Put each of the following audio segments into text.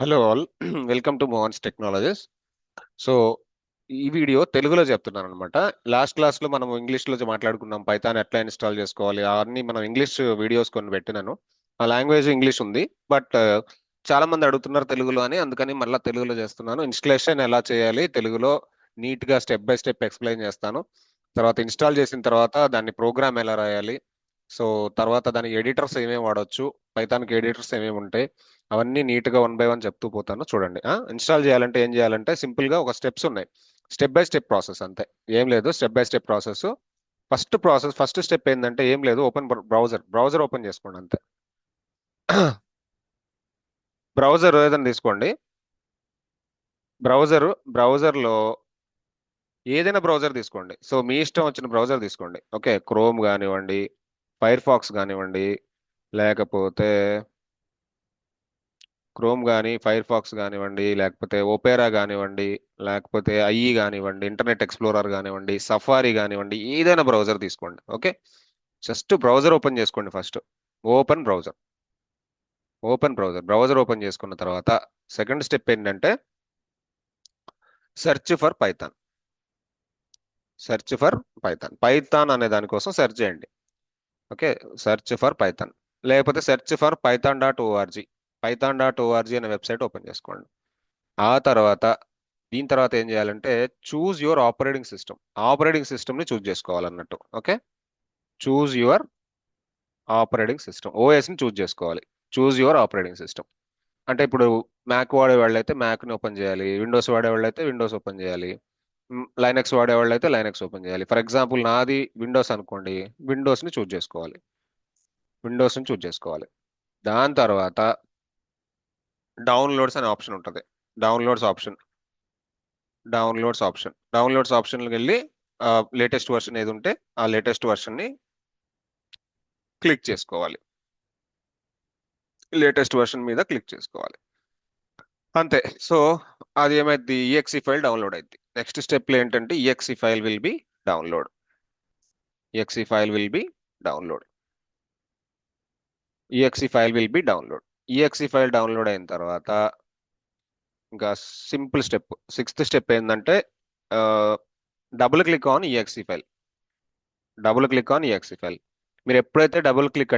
Hello all welcome to Mohan's technologies. So ఈ video తెలుగులో చెప్తున్నాను అనమాట. లాస్ట్ క్లాస్లో మనం ఇంగ్లీష్లో మాట్లాడుకున్నాం, పైథాన్ ఎట్లా ఇన్స్టాల్ చేసుకోవాలి అవన్నీ మనం ఇంగ్లీష్ వీడియోస్ కొన్ని పెట్టినాను. ఆ లాంగ్వేజ్ ఇంగ్లీష్ ఉంది, బట్ చాలా మంది అడుగుతున్నారు తెలుగులో అని, అందుకని మళ్ళీ తెలుగులో చేస్తున్నాను. ఇన్స్టలేషన్ ఎలా చేయాలి తెలుగులో నీట్గా స్టెప్ బై స్టెప్ ఎక్స్ప్లెయిన్ చేస్తాను. తర్వాత ఇన్స్టాల్ చేసిన తర్వాత దాన్ని ప్రోగ్రామ్ ఎలా రాయాలి, సో తర్వాత దాని ఎడిటర్స్ ఏమేమి వాడొచ్చు, పైథాన్కి ఎడిటర్స్ ఏమేమి ఉంటాయి, అవన్నీ నీట్గా వన్ బై వన్ చెప్తూ పోతాను. చూడండి. ఇన్స్టాల్ చేయాలంటే ఏం చేయాలంటే సింపుల్గా ఒక స్టెప్స్ ఉన్నాయి. స్టెప్ బై స్టెప్ ప్రాసెస్ అంతే, ఏం లేదు. Step by step process. First step ఏంటంటే ఏం లేదు, ఓపెన్ బ్రౌజర్ ఓపెన్ చేసుకోండి అంతే. బ్రౌజర్ ఏదైనా తీసుకోండి. బ్రౌజర్ బ్రౌజర్లో ఏదైనా బ్రౌజర్ తీసుకోండి. సో మీ ఇష్టం వచ్చిన బ్రౌజర్ తీసుకోండి. ఓకే, క్రోమ్ కానివ్వండి, ఫైర్ ఫాక్స్ కానివ్వండి, లేకపోతే క్రోమ్ కానీ ఫైర్ ఫాక్స్ కానివ్వండి, లేకపోతే ఓపెరా కానివ్వండి, లేకపోతే ఐఈ కానివ్వండి, ఇంటర్నెట్ ఎక్స్ప్లోరర్ కానివ్వండి, సఫారీ కానివ్వండి, ఏదైనా బ్రౌజర్ తీసుకోండి. ఓకే, జస్ట్ బ్రౌజర్ ఓపెన్ చేసుకోండి first. Open browser. Browser open చేసుకున్న తర్వాత సెకండ్ స్టెప్ ఏంటంటే search for Python. Search for Python Python అనే దానికోసం సెర్చ్ చేయండి. ఓకే, సెర్చ్ ఫర్ పైథాన్, లేకపోతే సెర్చ్ ఫర్ python.org. python.org అనే వెబ్సైట్ ఓపెన్ చేసుకోండి. ఆ తర్వాత దీని తర్వాత ఏం చేయాలంటే choose your operating system. Operating సిస్టమ్ని చూజ్ చేసుకోవాలన్నట్టు. Okay, choose your operating system, ఓఎస్ని చూజ్ చేసుకోవాలి. చూజ్ యువర్ ఆపరేటింగ్ సిస్టమ్ అంటే ఇప్పుడు మ్యాక్ వాడే వాళ్ళైతే మ్యాక్ని ఓపెన్ చేయాలి, విండోస్ వాడే వాళ్ళైతే విండోస్ ఓపెన్ చేయాలి, లైనక్స్ వాడే వాళ్ళైతే లైనక్స్ ఓపెన్ చేయాలి. ఫర్ ఎగ్జాంపుల్ నాది విండోస్ అనుకోండి, విండోస్ని చూజ్ చేసుకోవాలి. విండోస్ని చూజ్ చేసుకోవాలి. దాని తర్వాత డౌన్లోడ్స్ అనే ఆప్షన్ ఉంటుంది. డౌన్లోడ్స్ ఆప్షన్ డౌన్లోడ్స్ ఆప్షన్కి వెళ్ళి లేటెస్ట్ వర్షన్ ఏది ఉంటే ఆ లేటెస్ట్ వర్షన్ని క్లిక్ చేసుకోవాలి. లేటెస్ట్ వర్షన్ మీద క్లిక్ చేసుకోవాలి అంతే. సో అది ఏమైంది, ఈఎక్సి ఫైల్ డౌన్లోడ్ అయింది. నెక్స్ట్ స్టెప్ ఏంటంటే exe file will be download. Exe file will be download. Exe file will be download. Exe file download అయిన తర్వాత ఇంకా సింపుల్ స్టెప్, సిక్స్త్ స్టెప్ ఏంటంటే double click on EXE file. Double click on EXE file. మీరు ఎప్పుడైతే double click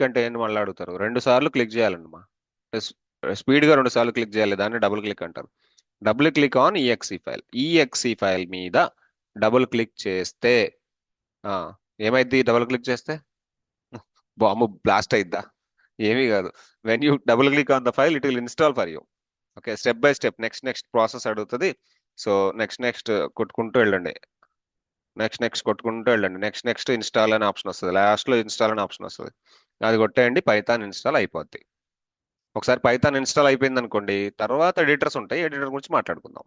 అంటే ఏంటి మళ్ళీ అడుగుతారు, రెండు సార్లు క్లిక్ చేయాలండి మా, స్పీడ్గా రెండు సార్లు క్లిక్ చేయాలి, దాన్ని డబుల్ క్లిక్ అంటారు. Double click on EXE file. EXE file మీద డబుల్ క్లిక్ చేస్తే ఆ, ఏమైంది డబుల్ క్లిక్ చేస్తే? బాంబు బ్లాస్ట్ అయిద్దా? ఏమీ కాదు. When you double click on the file it will install for you. Okay, step by step next process అడుగుతుంది. So next కొట్టుకుంటూ వెళ్ళండి. నెక్స్ట్ కొట్టుకుంటూ వెళ్ళండి. నెక్స్ట్ ఇన్స్టాల్ అనే ఆప్షన్ వస్తుంది, లాస్ట్లో ఇన్స్టాల్ అనే ఆప్షన్ వస్తుంది. అది కొట్టేయండి, పైథాన్ ఇన్స్టాల్ అయిపోద్ది. ఒకసారి పైథాన్ ఇన్స్టాల్ అయిపోయింది అనుకోండి, తర్వాత ఎడిటర్స్ ఉంటాయి, ఎడిటర్ గురించి మాట్లాడుకుందాం.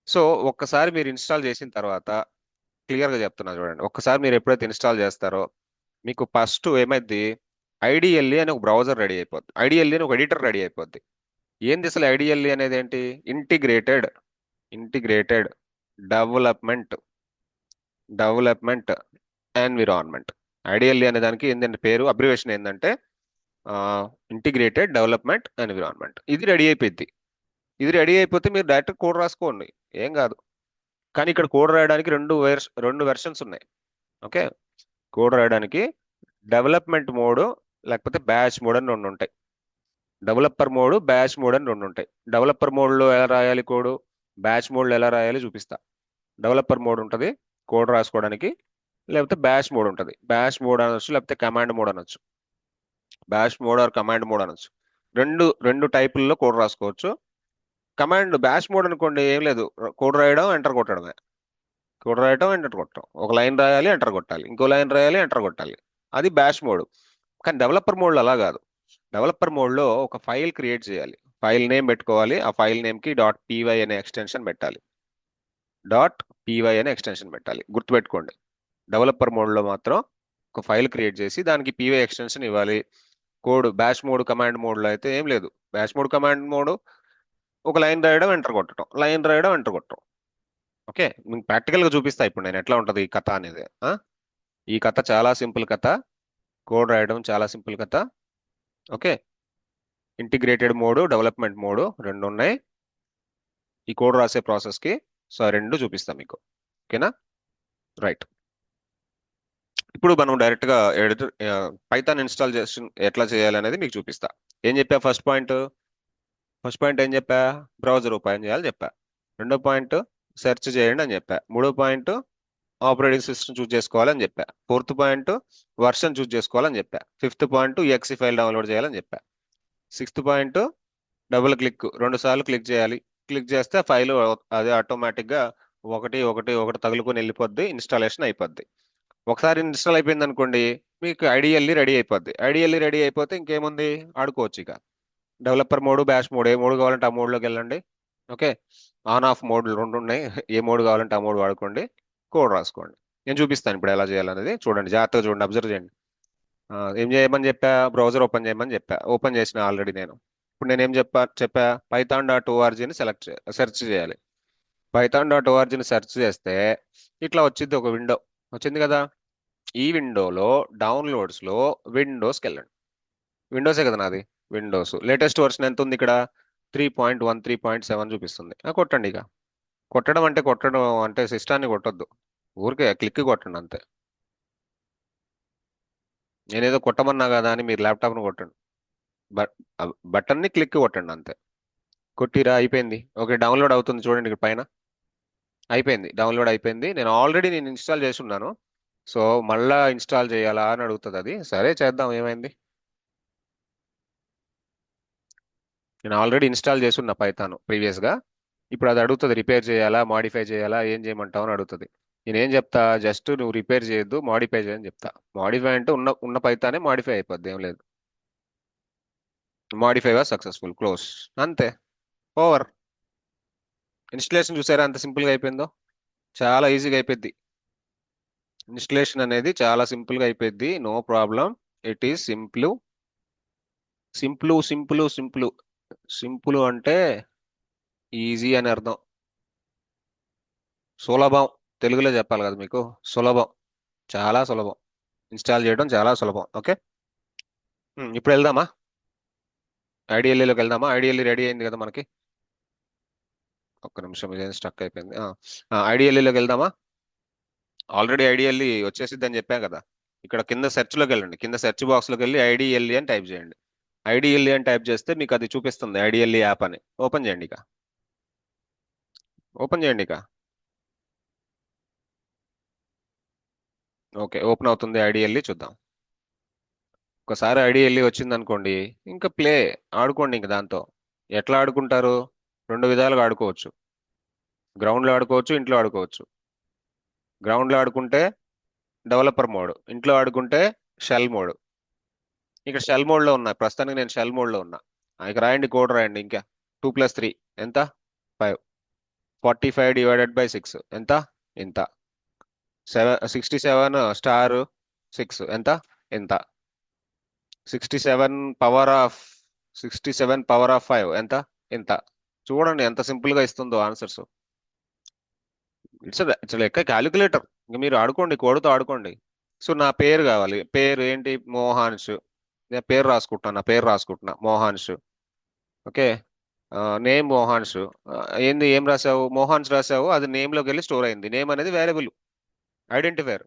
సో ఒక్కసారి మీరు ఇన్స్టాల్ చేసిన తర్వాత క్లియర్గా చెప్తున్నా చూడండి. ఒక్కసారి మీరు ఎప్పుడైతే ఇన్స్టాల్ చేస్తారో మీకు ఫస్ట్ ఏమైంది, ఐడిఎల్ఈ అని ఒక బ్రౌజర్ రెడీ అయిపోద్ది, ఐడిఎల్ఈ అని ఒక ఎడిటర్ రెడీ అయిపోద్ది. ఏంది అసలు ఐడిఎల్ఈ అనేది ఏంటి? Integrated integrated development development environment. IDLE అనే దానికి ఏంటంటే పేరు, అబ్రివేషన్ ఏంటంటే ఇంటిగ్రేటెడ్ డెవలప్మెంట్ ఎన్విరాన్మెంట్. ఇది రెడీ అయిపోయింది. ఇది రెడీ అయిపోతే మీరు డైరెక్ట్ కోడ్ రాసుకోండి, ఏం కాదు. కానీ ఇక్కడ కోడ్ రాయడానికి రెండు వెర్షన్స్ ఉన్నాయి. ఓకే, కోడ్ రాయడానికి డెవలప్మెంట్ మోడ్ లేకపోతే బ్యాచ్ మోడ్ అని రెండు ఉంటాయి. డెవలపర్ మోడ్, బ్యాచ్ మోడ్ అని రెండు ఉంటాయి. డెవలపర్ మోడ్లో ఎలా రాయాలి కోడ్, బ్యాచ్ మోడ్లో ఎలా రాయాలి చూపిస్తా. డెవలపర్ మోడ్ ఉంటుంది కోడ్ రాసుకోవడానికి, లేకపోతే బ్యాచ్ మోడ్ ఉంటుంది. బ్యాచ్ మోడ్ అనొచ్చు, లేకపోతే కమాండ్ మోడ్ అనొచ్చు. Batch mode or command mode అనొచ్చు. రెండు రెండు టైపుల్లో కోడ్ రాసుకోవచ్చు. బ్యాచ్ మోడ్ అనుకోండి, ఏం లేదు, కోడ్ రాయడం ఎంటర్ కొట్టడమే. కోడ్ రాయడం ఎంటర్ కొట్టడం, ఒక లైన్ రాయాలి ఎంటర్ కొట్టాలి, ఇంకో లైన్ రాయాలి ఎంటర్ కొట్టాలి. అది బ్యాచ్ మోడ్. కానీ డెవలపర్ మోడ్లో అలా కాదు. డెవలపర్ మోడ్లో ఒక ఫైల్ క్రియేట్ చేయాలి, ఫైల్ నేమ్ పెట్టుకోవాలి, ఆ ఫైల్ నేమ్కి .py అనే ఎక్స్టెన్షన్ పెట్టాలి. .py అనే ఎక్స్టెన్షన్ పెట్టాలి, గుర్తుపెట్టుకోండి. డెవలపర్ మోడ్లో మాత్రం ఒక ఫైల్ క్రియేట్ చేసి దానికి పీవై ఎక్స్టెన్షన్ ఇవ్వాలి. కోడ్ బ్యాచ్ మోడ్ కమాండ్ మోడ్లో అయితే ఏం లేదు. బ్యాచ్ మోడ్ కమాండ్ మోడ్ ఒక లైన్ రాయడం ఎంటర్ కొట్టడం, లైన్ రాయడం ఎంటర్ కొట్టడం. ఓకే, మీకు ప్రాక్టికల్గా చూపిస్తా ఇప్పుడు నేను ఎట్లా ఉంటుంది ఈ కథ అనేది. ఈ కథ చాలా సింపుల్ కథ, కోడ్ రాయడం చాలా సింపుల్ కథ. Okay, integrated mode, development mode రెండు ఉన్నాయి ఈ కోడ్ రాసే ప్రాసెస్కి. సో ఆ రెండు చూపిస్తాం మీకు. ఓకేనా? రైట్. ఇప్పుడు మనం డైరెక్ట్గా ఎడిటర్ పైథాన్ ఇన్స్టాల్ చేసి ఎట్లా చేయాలి అనేది మీకు చూపిస్తా. ఏం చెప్పా ఫస్ట్ పాయింట్ ఏం చెప్పా? బ్రౌజర్ ఓపెన్ చేయాలి చెప్పా. రెండో పాయింట్ సెర్చ్ చేయండి అని చెప్పా. మూడో పాయింట్ ఆపరేటింగ్ సిస్టమ్ చూస్ చేసుకోవాలని చెప్పా. ఫోర్త్ పాయింట్ వర్షన్ చూస్ చేసుకోవాలని చెప్పా. Fifth point exe file download చేయాలని చెప్పా. సిక్స్త్ పాయింట్ డబుల్ క్లిక్, 2 సార్లు క్లిక్ చేయాలి. క్లిక్ చేస్తే ఫైల్ అదే ఆటోమేటిక్గా ఒకటి ఒకటి ఒకటి తగులుకొని వెళ్ళిపోద్ది, ఇన్స్టాలేషన్ అయిపోద్ది. ఒకసారి ఇన్స్టాల్ అయిపోయింది అనుకోండి, మీకు ఐడియల్లీ రెడీ అయిపోద్ది. ఐడియల్లీ రెడీ అయిపోతే ఇంకేముంది, ఆడుకోవచ్చు ఇక. డెవలపర్ మోడ్, బ్యాష్ మోడ్, ఏ మోడ్ కావాలంటే ఆ మోడ్లోకి వెళ్ళండి. ఓకే, ఆన్ ఆఫ్ మోడ్ రెండు ఉన్నాయి. ఏ మోడ్ కావాలంటే ఆ మోడ్ వాడుకోండి, కోడ్ రాసుకోండి. నేను చూపిస్తాను ఇప్పుడు ఎలా చేయాలనేది. చూడండి, జాగ్రత్తగా చూడండి, అబ్జర్వ్ చేయండి. ఏం చేయమని చెప్పా? బ్రౌజర్ ఓపెన్ చేయమని చెప్పా. ఓపెన్ చేసిన ఆల్రెడీ నేను. ఇప్పుడు నేను ఏం చెప్పా python.orgని సెర్చ్ చేయాలి. python.orgని సెర్చ్ చేస్తే ఇట్లా వచ్చింది ఒక విండో. వచ్చింది కదా. ఈ విండోలో డౌన్లోడ్స్లో విండోస్కి వెళ్ళండి. విండోసే కదా నాది, విండోస్. లేటెస్ట్ వర్షన్ ఎంత ఉంది ఇక్కడ? 3.1, 3.7 చూపిస్తుంది. కొట్టండి ఇక. కొట్టడం అంటే సిస్టాన్ని కొట్టొద్దు, ఊరికే క్లిక్ కొట్టండి అంతే. నేనేదో కొట్టమన్నా కదా అని మీరు ల్యాప్టాప్ను కొట్టండి. బట్ బటన్ని క్లిక్ కొట్టండి అంతే. కొట్టిరా, అయిపోయింది. ఓకే, డౌన్లోడ్ అవుతుంది చూడండి ఇక్కడ పైన. అయిపోయింది, డౌన్లోడ్ అయిపోయింది. నేను ఇన్స్టాల్ చేసి ఉన్నాను. సో మళ్ళా ఇన్స్టాల్ చేయాలా అని అడుగుతుంది అది. సరే చేద్దాం, ఏమైంది. నేను ఆల్రెడీ ఇన్స్టాల్ చేసి ఉన్నా పైథాన్ ప్రీవియస్గా. ఇప్పుడు అది అడుగుతుంది రిపేర్ చేయాలా, మాడిఫై చేయాలా, ఏం చేయమంటావు అని అడుగుతుంది. నేనేం చెప్తా? జస్ట్ నువ్వు రిపేర్ చేయొద్దు, మాడిఫై చేయని చెప్తా. మాడిఫై అంటే ఉన్న ఉన్న పైథానే మాడిఫై అయిపోద్ది, ఏం లేదు. మాడిఫై వాజ్ సక్సెస్ఫుల్, క్లోజ్, అంతే, ఓవర్. ఇన్స్టలేషన్ చూసారా ఎంత సింపుల్గా అయిపోయిందో? చాలా ఈజీగా అయిపోద్ది. ఇన్స్టలేషన్ అనేది చాలా సింపుల్గా అయిపోద్ది, no problem. It is simple. Simple అంటే ఈజీ అని అర్థం. సులభం, తెలుగులో చెప్పాలి కదా మీకు. సులభం, చాలా సులభం. ఇన్స్టాల్ చేయడం చాలా సులభం. ఓకే, ఇప్పుడు వెళ్దామా? ఐడిఎల్ఈలోకి వెళ్దామా? ఐడిఎల్ఈ రెడీ అయింది కదా మనకి. ఒక్క నిమిషం, ఇదేం స్టక్ అయిపోయింది. ఐడిఎల్ఈలోకి వెళ్దామా? ఆల్రెడీ ఐడిఎల్ఈ వచ్చేసిద్ది అని చెప్పాం కదా. ఇక్కడ కింద సెర్చ్లోకి వెళ్ళండి. కింద సెర్చ్ బాక్స్లోకి వెళ్ళి ఐడిఎల్ఈ అని టైప్ చేయండి. ఐడిఎల్ఈ అని టైప్ చేస్తే మీకు అది చూపిస్తుంది, ఐడిఎల్ఈ యాప్ అని. ఓపెన్ చేయండి ఇక. ఓపెన్ చేయండి ఇక. ఓకే, ఓపెన్ అవుతుంది ఐడిఎల్ఈ, చూద్దాం. ఒకసారి ఐడిఎల్ఈ వచ్చింది అనుకోండి, ఇంకా ప్లే, ఆడుకోండి ఇంక దాంతో. ఎట్లా ఆడుకుంటారు? రెండు విధాలుగా ఆడుకోవచ్చు. గ్రౌండ్లో ఆడుకోవచ్చు, ఇంట్లో ఆడుకోవచ్చు. గ్రౌండ్లో ఆడుకుంటే డెవలపర్ మోడ్, ఇంట్లో ఆడుకుంటే షెల్ మోడ్. ఇక్కడ షెల్ మోడ్లో ఉన్నా ప్రస్తుతానికి, నేను షెల్ మోడ్లో ఉన్నా. ఇక రాయండి, కోడ్ రాయండి ఇంకా. 2 + 3 ఎంత? 5. 45 డివైడెడ్ బై 6 ఎంత? ఇంత. 67 స్టార్ 6 ఎంత? ఇంత. 67 పవర్ ఆఫ్ 5 ఎంత? ఇంత. చూడండి ఎంత సింపుల్గా ఇస్తుందో ఆన్సర్స్. ఇట్స్ లెక్క క్యాలిక్యులేటర్. ఇంక మీరు ఆడుకోండి, కోడ్తో ఆడుకోండి. సో నా పేరు కావాలి. పేరు ఏంటి? మోహాన్ష్. నేను పేరు రాసుకుంటున్నా మోహాన్ష్. Okay, name మోహాన్ష్. ఏంది, ఏం రాసావు? మోహాన్స్ రాసావు, అది నేమ్లోకి వెళ్ళి స్టోర్ అయింది. నేమ్ అనేది వేరియబుల్, ఐడెంటిఫైర్.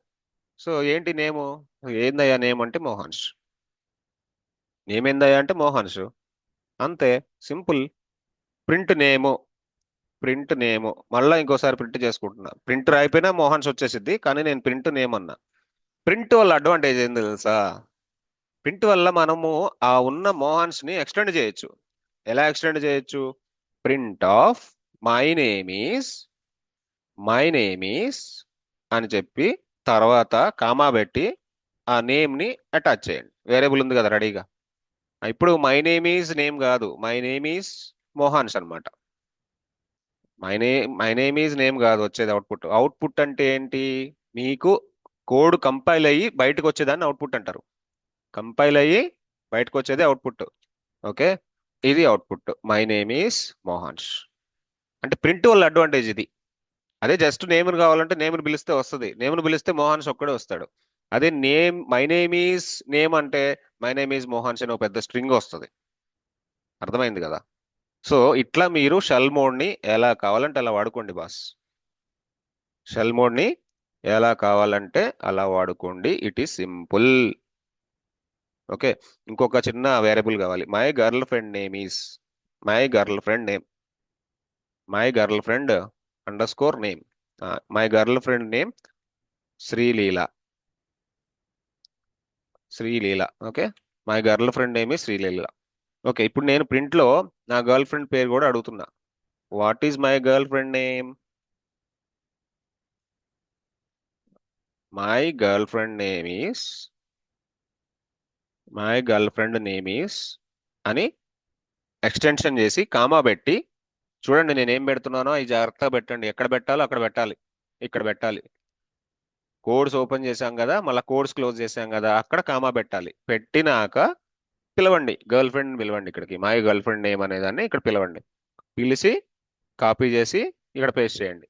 సో ఏంటి నేము? ఏందయ్యా నేమ్ అంటే మోహాన్ష్. నేమ్ ఏందయ్యా అంటే మోహాన్ష్, అంతే, సింపుల్. ప్రింట్ నేము, మళ్ళీ ఇంకోసారి ప్రింట్ చేసుకుంటున్నా. ప్రింట్ అయిపోయినా మోహన్స్ వచ్చేసిద్ది, కానీ నేను ప్రింట్ నేమ్ అన్నా. ప్రింట్ వల్ల అడ్వాంటేజ్ ఏంది తెలుసా? ప్రింట్ వల్ల మనము ఆ ఉన్న మోహన్స్ ని ఎక్స్టెండ్ చేయొచ్చు. ఎలా ఎక్స్టెండ్ చేయొచ్చు? Print of my name is అని చెప్పి తర్వాత కామా పెట్టి ఆ నేమ్ ని అటాచ్ చేయండి. వేరియబుల్ ఉంది కదా రెడీగా. ఇప్పుడు మై నేమ్ కాదు, మై నేమ్ ఈస్ మోహాన్స్ అనమాట. మై నేమ్ ఈజ్ నేమ్ కాదు వచ్చేది అవుట్పుట్. అవుట్పుట్ అంటే ఏంటి? మీకు కోడ్ కంపైల్ అయ్యి బయటకు వచ్చేదాన్ని అవుట్పుట్ అంటారు. కంపైల్ అయ్యి బయటకు వచ్చేది అవుట్పుట్. ఓకే, ఇది output. My name is Mohan's. అంటే ప్రింట్ వల్ల అడ్వాంటేజ్ ఇది. అదే జస్ట్ నేమ్ కావాలంటే నేమ్ని పిలిస్తే వస్తుంది, నేమ్ని పిలిస్తే మోహన్స్ ఒక్కడే వస్తాడు. అదే మై నేమ్ ఈస్ నేమ్ అంటే మై నేమ్ ఈజ్ మోహన్స్ అని ఒక పెద్ద స్ట్రింగ్ వస్తుంది. అర్థమైంది కదా? సో ఇట్లా మీరు షెల్ మోడ్ని ఎలా కావాలంటే అలా వాడుకోండి బాస్. షెల్ మోడ్ని ఎలా కావాలంటే అలా వాడుకోండి. It is simple. ఓకే. ఇంకొక చిన్న వేరియబుల్ కావాలి. My girl friend name my girl friend under score name my girl friend name Sreeleela. Sreeleela. Okay. My girl friend name ఈ శ్రీలీల. ఓకే. ఇప్పుడు నేను ప్రింట్ లో నా గర్ల్ ఫ్రెండ్ పేరు కూడా అడుగుతున్నా. What is my girl friend name? My girl friend name is my girl friend name is అని extension చేసి కామా పెట్టి, చూడండి నేను ఏం పెడుతున్నానో అవి జాగ్రత్తగా పెట్టండి. ఎక్కడ పెట్టాలో అక్కడ పెట్టాలి. ఇక్కడ పెట్టాలి. కోడ్స్ ఓపెన్ చేశాం కదా, మళ్ళీ కోడ్స్ క్లోజ్ చేశాం కదా, అక్కడ కామా పెట్టాలి. పెట్టినాక పిలవండి, గర్ల్ ఫ్రెండ్ పిలవండి ఇక్కడికి. మై గర్ల్ ఫ్రెండ్ నేమ్ అనేదాన్ని ఇక్కడ పిలవండి. పిలిచి కాపీ చేసి ఇక్కడ పేస్ట్ చేయండి.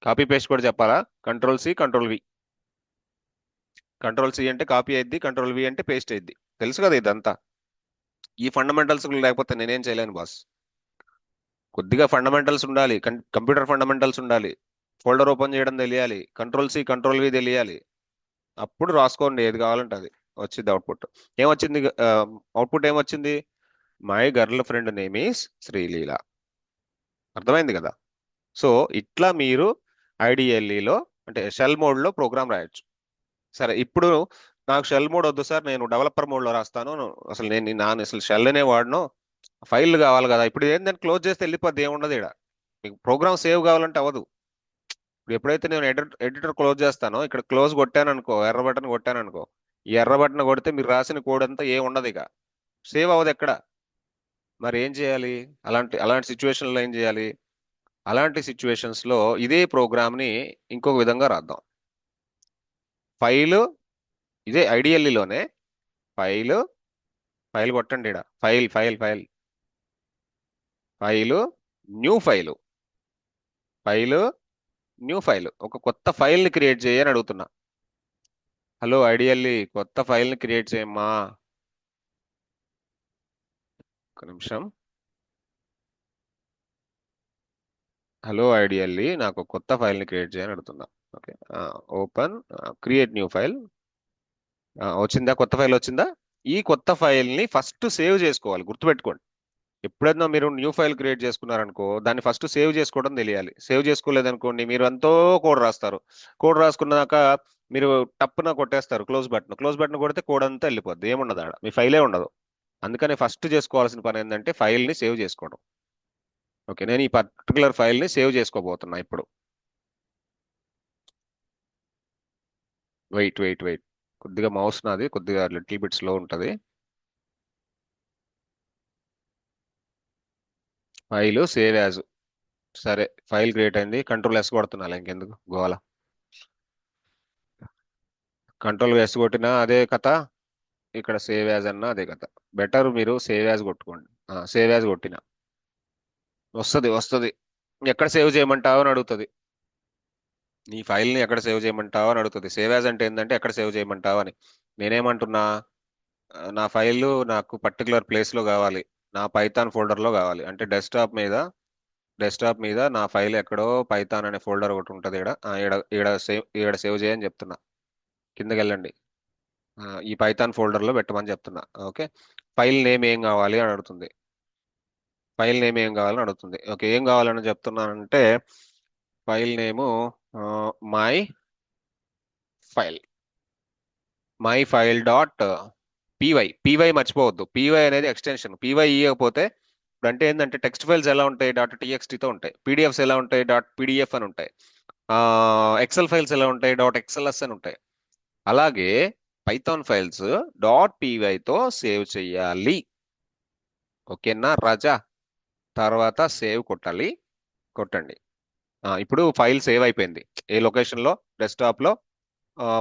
కాపీ పేస్ట్ కూడా చెప్పాలా? Control C control V. Control C అంటే కాపీ అయింది, కంట్రోల్ వి అంటే పేస్ట్ అయింది. తెలుసు కదా ఇదంతా. ఈ ఫండమెంటల్స్ లేకపోతే నేనేం చేయలేను బాస్. కొద్దిగా ఫండమెంటల్స్ ఉండాలి, కంప్యూటర్ ఫండమెంటల్స్ ఉండాలి. ఫోల్డర్ ఓపెన్ చేయడం తెలియాలి, కంట్రోల్ సి కంట్రోల్ వి తెలియాలి. అప్పుడు రాసుకోండి ఏది కావాలంటే అది వచ్చింది అవుట్పుట్. ఏమొచ్చింది? అవుట్పుట్ ఏమొచ్చింది? My girl friend name is Sreeleela. అర్థమైంది కదా? సో ఇట్లా మీరు ఐడిఎల్ఈలో అంటే షెల్ మోడ్లో ప్రోగ్రామ్ రాయొచ్చు. సరే, ఇప్పుడు నాకు షెల్ మోడ్ వద్దు సార్, నేను డెవలపర్ మోడ్లో రాస్తాను, అసలు అసలు షెల్ అనే వాడను, ఫైల్ కావాలి కదా. ఇప్పుడు ఏంటంటే క్లోజ్ చేస్తే వెళ్ళిపోద్ది, ఏముండదు ఇక్కడ. మీకు ప్రోగ్రామ్ సేవ్ కావాలంటే అవ్వదు. ఇప్పుడు ఎప్పుడైతే నేను ఎడిటర్ క్లోజ్ చేస్తానో, ఇక్కడ క్లోజ్ కొట్టాను అనుకో, ఎర్ర బటన్ కొట్టాను అనుకో, ఈ ఎర్ర బటన్ కొడితే మీరు రాసిన కోడ్ అంతా ఏం ఉండదు, ఇక సేవ్ అవ్వదు ఎక్కడ. మరి ఏం చేయాలి? అలాంటి అలాంటి సిచ్యువేషన్లో ఏం చేయాలి? అలాంటి సిచ్యువేషన్స్ లో ఇదే ప్రోగ్రామ్ ని ఇంకొక విధంగా రాద్దాం. ఫైల్, ఇదే ఐడిఎల్ఈలోనే ఫైల్, ఫైల్ కొట్టండి ఇక్కడ, file file file file, new file, file, new file. ఒక కొత్త ఫైల్ ని క్రియేట్ చేయని అడుగుతున్నా. హలో ఐడియల్లీ, కొత్త ఫైల్ ని క్రియేట్ చేయమ్మా. ఒక నిమిషం. హలో ఐడియల్లీ, నాకు ఒక కొత్త ఫైల్ ని క్రియేట్ చేయని అడుగుతున్నా. Okay. Open, create new file. వచ్చిందా? కొత్త ఫైల్ వచ్చిందా? ఈ కొత్త ఫైల్ ని ఫస్ట్ సేవ్ చేసుకోవాలి, గుర్తుపెట్టుకోండి. ఎప్పుడైనా మీరు న్యూ ఫైల్ క్రియేట్ చేసుకున్నారనుకో, దాన్ని ఫస్ట్ సేవ్ చేసుకోవడం తెలియాలి. సేవ్ చేసుకోలేదనుకోండి, మీరు ఎంతో కోడ్ రాస్తారు. కోడ్ రాసుకున్నాక మీరు టప్పున కొట్టేస్తారు క్లోజ్ బటన్ కొడితే కోడ్ అంతా వెళ్ళిపోద్ది, ఏముండదు ఆడ, మీ ఫైలే ఉండదు. అందుకని ఫస్ట్ చేసుకోవాల్సిన పని ఏంటంటే ఫైల్ని సేవ్ చేసుకోవడం. ఓకే, నేను ఈ పర్టికులర్ ఫైల్ని సేవ్ చేసుకోబోతున్నా ఇప్పుడు. వెయిట్ వెయిట్ వెయిట్, కొద్దిగా మౌస్ నాది కొద్దిగా లిటిల్ బిట్ స్లో ఉంటుంది. File save as. సరే, ఫైల్ క్రియేట్ అయింది. కంట్రోల్ ఎస్ కొడుతున్నా, ఇంకెందుకు గోవాల. కంట్రోల్ ఎస్ కొట్టినా అదే కథ, ఇక్కడ సేవ్ యాజ్ అన్నా అదే కథ. బెటర్ మీరు సేవ్ యాజ్ కొట్టుకోండి. సేవ్ యాజ్ కొట్టిన వస్తుంది వస్తుంది. ఎక్కడ సేవ్ చేయమంటావు అని అడుగుతుంది. నీ ఫైల్ని ఎక్కడ సేవ్ చేయమంటావు అని అడుగుతుంది. సేవ్ యాజ్ అంటే ఏంటంటే ఎక్కడ సేవ్ చేయమంటావు అని. నేనేమంటున్నా, నా ఫైల్ నాకు పర్టికులర్ ప్లేస్లో కావాలి, నా పైథాన్ ఫోల్డర్లో కావాలి. అంటే డెస్క్టాప్ మీద నా ఫైల్ ఎక్కడో పైథాన్ అనే ఫోల్డర్ ఒకటి ఉంటుంది. ఈడ సేవ్ చేయని చెప్తున్నా. కిందకి వెళ్ళండి. ఈ పైథాన్ ఫోల్డర్లో పెట్టమని చెప్తున్నా. ఓకే. ఫైల్ నేమ్ ఏం కావాలి అని అడుగుతుంది. ఫైల్ నేమ్ ఏం కావాలని అడుగుతుంది. ఓకే, ఏం కావాలని చెప్తున్నానంటే file name my file my file dot py మర్చిపోవద్దు. పీవై అనేది ఎక్స్టెన్షన్. పీవై ఇవ్వకపోతే ఇప్పుడు అంటే ఏంటంటే టెక్స్ట్ ఫైల్స్ ఎలా ఉంటాయి? డాట్ టీఎక్స్టీతో ఉంటాయి. పీడిఎఫ్స్ ఎలా ఉంటాయి? డాట్ పీడిఎఫ్ అని ఉంటాయి. ఎక్సెల్ ఫైల్స్ ఎలా ఉంటాయి? డాట్ ఎక్స్ఎల్ఎస్ అని ఉంటాయి. అలాగే పైథాన్ ఫైల్స్ డాట్ పీవైతో సేవ్ చేయాలి. ఓకేనా రాజా? తర్వాత సేవ్ కొట్టాలి. కొట్టండి. ఇప్పుడు ఫైల్ సేవ్ అయిపోయింది. ఏ లొకేషన్లో? డెస్క్టాప్లో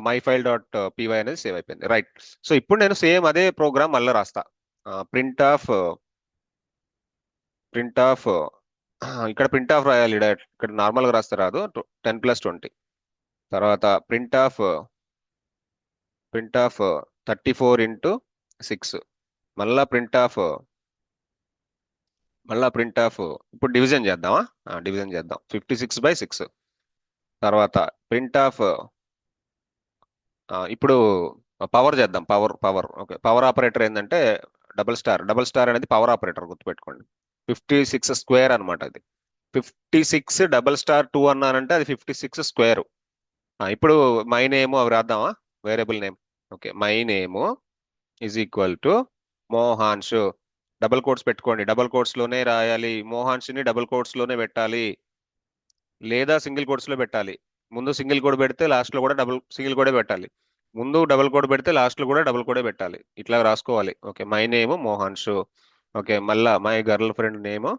మై ఫైల్ డాట్ పీవై అనేది సేవ్ అయిపోయింది. రైట్. సో ఇప్పుడు నేను సేమ్ అదే ప్రోగ్రామ్ మళ్ళీ రాస్తా. ప్రింట్ ఆఫ్ ప్రింట్ ఆఫ్ ఇక్కడ ప్రింట్ ఆఫ్ రాయాలి. ఇక్కడ నార్మల్గా రాస్తే రాదు. 10+20. తర్వాత ప్రింట్ ఆఫ్ 34 × 6. మళ్ళా ప్రింట్ ఆఫ్ మళ్ళా ప్రింట్ ఆఫ్ ఇప్పుడు డివిజన్ చేద్దామా? డివిజన్ చేద్దాం. 56/6. తర్వాత ప్రింట్ ఆఫ్ ఇప్పుడు పవర్ చేద్దాం. Power okay. పవర్ ఆపరేటర్ ఏంటంటే డబుల్ స్టార్ అనేది పవర్ ఆపరేటర్, గుర్తుపెట్టుకోండి. 56 స్క్వేర్ అనమాట అది. 56 డబుల్ స్టార్ 2 అన్నానంటే అది 56 స్క్వేర్. ఇప్పుడు మై నేమ్ అవి రాద్దామా? Variable name. Okay, my name is equal to Mohanshu. Double quotes పెట్టుకోండి, డబుల్ కోట్స్ లోనే రాయాలి. మోహాన్షుని డబుల్ కోట్స్ లోనే పెట్టాలి, లేదా సింగిల్ కోట్స్ లో పెట్టాలి. ముందు సింగిల్ కోడ్ పెడితే లాస్ట్ లో కూడా డబుల్ సింగిల్ కోడే పెట్టాలి. ముందు డబుల్ కోడ్ పెడితే లాస్ట్ లో కూడా డబుల్ కోడే పెట్టాలి. ఇట్లా రాసుకోవాలి. Okay, my name Mohanshu. Okay, మళ్ళా మై గర్ల్ ఫ్రెండ్ నేమ్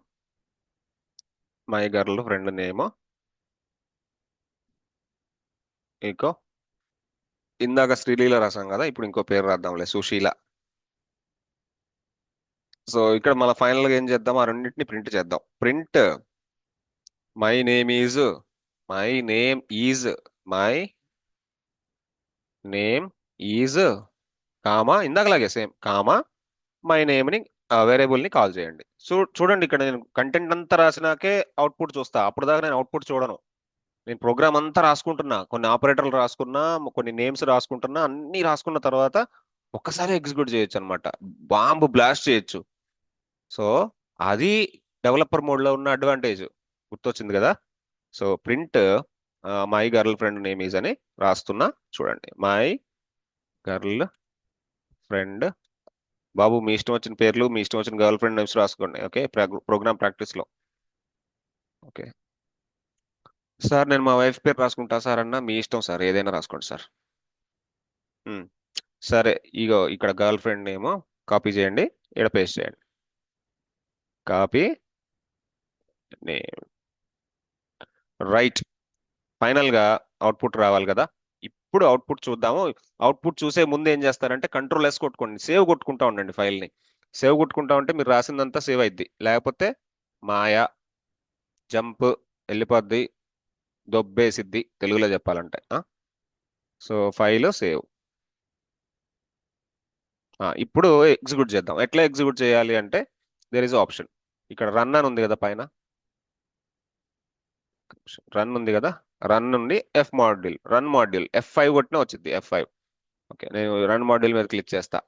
ఇంకో ఇందాక శ్రీలీల రాసాం కదా, ఇప్పుడు ఇంకో పేరు రాద్దాంలే, సుశీల. సో ఇక్కడ మన ఫైనల్ గా ఏం చేద్దాం, ఆ రెండింటిని ప్రింట్ చేద్దాం. Print my name is my name is my name is comma, ఇందాకలాగే సేమ్ కామా, మై నేమ్ ని వేరియబుల్ ని కాల్ చేయండి. చూడండి, ఇక్కడ నేను కంటెంట్ అంతా రాసినాకే అవుట్పుట్ చూస్తా. అప్పుడు దాకా నేను అవుట్పుట్ చూడను. నేను ప్రోగ్రామ్ అంతా రాసుకుంటున్నా, కొన్ని ఆపరేటర్లు రాసుకున్నా, కొన్ని నేమ్స్ రాసుకుంటున్నా, అన్ని రాసుకున్న తర్వాత ఒక్కసారి ఎగ్జిక్యూట్ చేయొచ్చు అనమాట. బాంబు బ్లాస్ట్ చేయొచ్చు. సో అది డెవలపర్ మోడ్ లో ఉన్న అడ్వాంటేజ్. గుర్తొచ్చింది కదా? So print my girl friend name is అని రాస్తున్నా. చూడండి, మై గర్ల్ ఫ్రెండ్. బాబు, మీ ఇష్టం వచ్చిన పేర్లు, మీ ఇష్టం వచ్చిన గర్ల్ ఫ్రెండ్ నేమ్స్ రాసుకోండి. ఓకే, ప్రోగ్రామ్ ప్రాక్టీస్ లో. ఓకే సార్, నేను మా వైఫ్ పేరు రాసుకుంటా సార్ అన్న, మీ ఇష్టం సార్, ఏదైనా రాసుకోండి సార్. ఉమ్, సరే, ఇగో ఇక్కడ గర్ల్ ఫ్రెండ్ నేమ్ కాపీ చేయండి, ఇక్కడ పేస్ట్ చేయండి. Copy name, right. ఫైనల్ గా అవుట్పుట్ రావాలి కదా. ఇప్పుడు అవుట్పుట్ చూద్దాము. అవుట్పుట్ చూసే ముందు ఏం చేస్తారంటే కంట్రోల్ S కొట్టుకోండి, సేవ్ కొట్టుకుంటా ఉండండి ఫైల్ ని. సేవ్ కొట్టుకుంటా ఉంటే మీరు రాసిందంతా సేవ్ అయింది. లేకపోతే మాయా జంప్ వెళ్ళిపోద్ది, దొబ్బేసిద్ది తెలుగులో చెప్పాలంటే. So file save. ఇప్పుడు ఎగ్జిక్యూట్ చేద్దాం. ఎట్లా ఎగ్జిక్యూట్ చేయాలి అంటే దేర్ ఇస్ ఆప్షన్. ఇక్కడ రన్ అని ఉంది కదా పైన, రన్ ఉంది కదా. రన్ నుండి రన్ మాడ్యూల్ F5 కొట్టినా వచ్చింది, F5. ఓకే, నేను రన్ మాడ్యూల్ మీద క్లిక్ చేస్తా.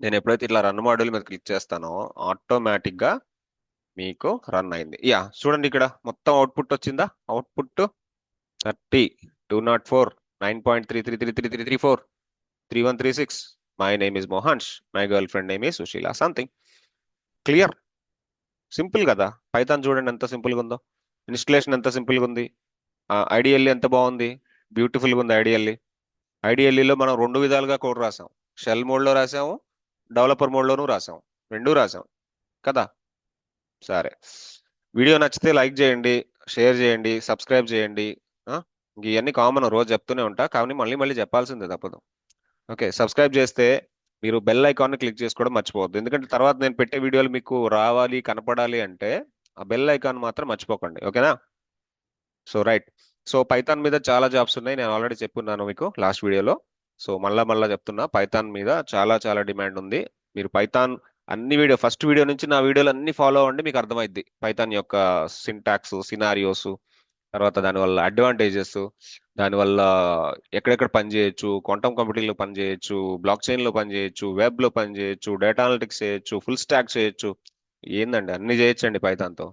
నేను ఎప్పుడైతే ఇట్లా రన్ మాడ్యూల్ మీద క్లిక్ చేస్తానో ఆటోమేటిక్ గా మీకు రన్ అయింది. చూడండి, ఇక్కడ మొత్తం అవుట్పుట్ వచ్చిందా? అవుట్పుట్ 30, 204, 9.33333334, 3136. మై నేమ్ ఇస్ మోహన్స్, my girl friend name is Sushila something. Clear, simple కదా. పైథాన్ చూడండి ఎంత సింపుల్ గా ఉందో. ఇన్స్టలేషన్ ఎంత సింపుల్ గా ఉంది. ఐడిఎల్ఈ ఎంత బాగుంది, బ్యూటిఫుల్ గా ఉంది ఐడిఎల్ఈ. ఐడిఎల్ఈలో మనం రెండు విధాలుగా కోడ్ రాసాం. షెల్ మోడ్ లో రాసాము, డెవలపర్ మోడ్ లోనూ రాసాం, రెండూ రాసాం కదా. సరే, వీడియో నచ్చితే లైక్ చేయండి, షేర్ చేయండి, సబ్స్క్రైబ్ చేయండి. ఆ, ఇవన్నీ కామన్, రోజు చెప్తూనే ఉంటా, కానీ మళ్ళీ మళ్ళీ చెప్పాల్సిందే, తప్పదు. ఓకే, సబ్స్క్రైబ్ చేస్తే మీరు బెల్ ఐకాన్ క్లిక్ చేసుకోవడం మర్చిపోవద్దు. ఎందుకంటే తర్వాత నేను పెట్టే వీడియోలు మీకు రావాలి, కనపడాలి అంటే ఆ బెల్ ఐకాన్ మాత్రం మర్చిపోకండి. ఓకేనా? So right. సో పైథాన్ మీద చాలా జాబ్స్ ఉన్నాయి, నేను ఆల్రెడీ చెప్పున్నాను మీకు లాస్ట్ వీడియోలో. సో మళ్ళా చెప్తున్నా, పైథాన్ మీద చాలా చాలా డిమాండ్ ఉంది. మీరు పైథాన్ అన్ని ఫస్ట్ వీడియో నుంచి నా వీడియోలు అన్ని ఫాలో అవ్వండి, మీకు అర్థమైద్ది పైథాన్ యొక్క సింటాక్స్, సినారియోస్, తర్వాత దానివల్ల అడ్వాంటేజెస్, దానివల్ల ఎక్కడెక్కడ పని చేయొచ్చు, క్వాంటమ్ కంప్యూటింగ్ లో పని చేయొచ్చు, బ్లాక్ చైన్ లో పని చేయొచ్చు, వెబ్ లో పని చేయొచ్చు, డేటా అనలిటిక్స్ చేయొచ్చు, ఫుల్ స్టాక్ చేయొచ్చు. ఏందండి, అన్ని చేయొచ్చండి పైథాన్తో.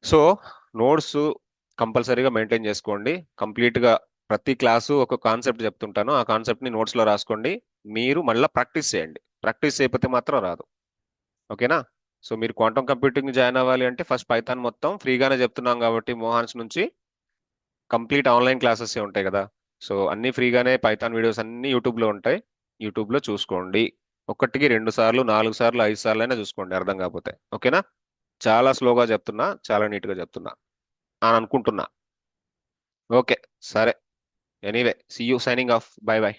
సో నోట్స్ కంపల్సరీగా మెయింటైన్ చేసుకోండి. కంప్లీట్ గా ప్రతి క్లాసు ఒక కాన్సెప్ట్ చెప్తుంటాను, ఆ కాన్సెప్ట్ ని నోట్స్ లో రాసుకోండి. మీరు మళ్ళీ ప్రాక్టీస్ చేయండి. ప్రాక్టీస్ చేయకపోతే మాత్రం రాదు. ఓకేనా? సో మీరు క్వాంటమ్ కంప్యూటింగ్ జాయిన్ అవ్వాలి అంటే ఫస్ట్ పైథాన్ మొత్తం ఫ్రీగానే చెప్తున్నాం కాబట్టి మోహాన్స్ నుంచి కంప్లీట్ ఆన్లైన్ క్లాసెస్ ఉంటాయి కదా. సో అన్ని ఫ్రీగానే, పైథాన్ వీడియోస్ అన్ని యూట్యూబ్ లో ఉంటాయి. యూట్యూబ్ లో చూసుకోండి. ఒకటికి 2 సార్లు, 4 సార్లు, 5 సార్లు అయినా చూసుకోండి అర్థం కాకపోతే. ఓకేనా? చాలా స్లోగా చెప్తున్నా, చాలా నీట్ గా చెప్తున్నా అని అనుకుంటున్నా. ఓకే, సరే. Anyway, see you, signing off. Bye by.